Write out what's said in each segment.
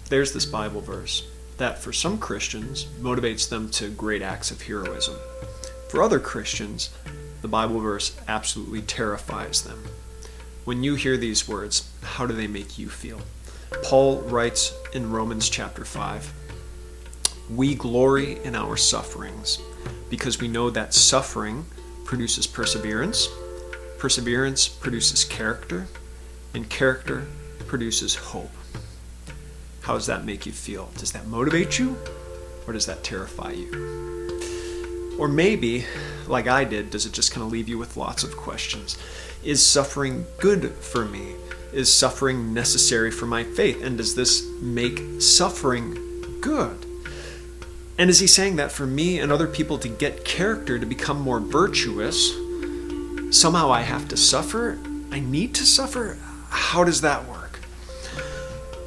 there's this Bible verse that for some Christians motivates them to great acts of heroism. For other Christians, the Bible verse absolutely terrifies them. When you hear these words, how do they make you feel? Paul writes in Romans chapter 5, "We glory in our sufferings, because we know that suffering produces perseverance, perseverance produces character, and character produces hope." How does that make you feel? Does that motivate you, or does that terrify you? Or maybe, like I did, does it just kind of leave you with lots of questions? Is suffering good for me? Is suffering necessary for my faith? And does this make suffering good? And is he saying that for me and other people to get character, to become more virtuous, somehow I have to suffer? I need to suffer? How does that work?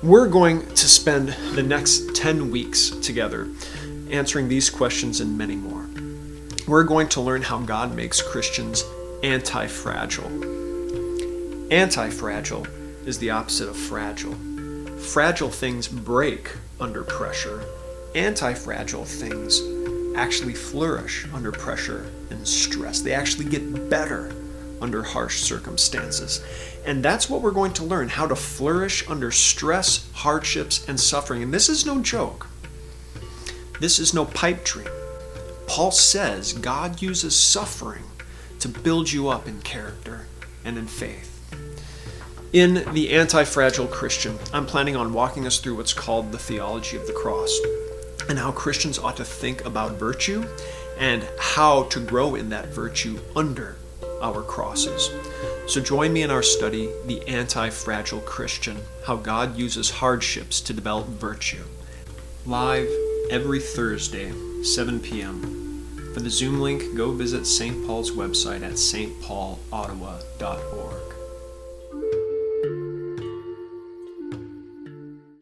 We're going to spend the next 10 weeks together answering these questions and many more. We're going to learn how God makes Christians anti-fragile. Anti-fragile is the opposite of fragile. Fragile things break under pressure. Anti-fragile things actually flourish under pressure and stress. They actually get better under harsh circumstances. And that's what we're going to learn, how to flourish under stress, hardships, and suffering. And this is no joke. This is no pipe dream. Paul says God uses suffering to build you up in character and in faith. In The Anti-Fragile Christian, I'm planning on walking us through what's called the theology of the cross, and how Christians ought to think about virtue and how to grow in that virtue under our crosses. So join me in our study, The Anti-Fragile Christian, how God uses hardships to develop virtue. Live every Thursday, 7 p.m. For the Zoom link, go visit St. Paul's website at stpaulottawa.org.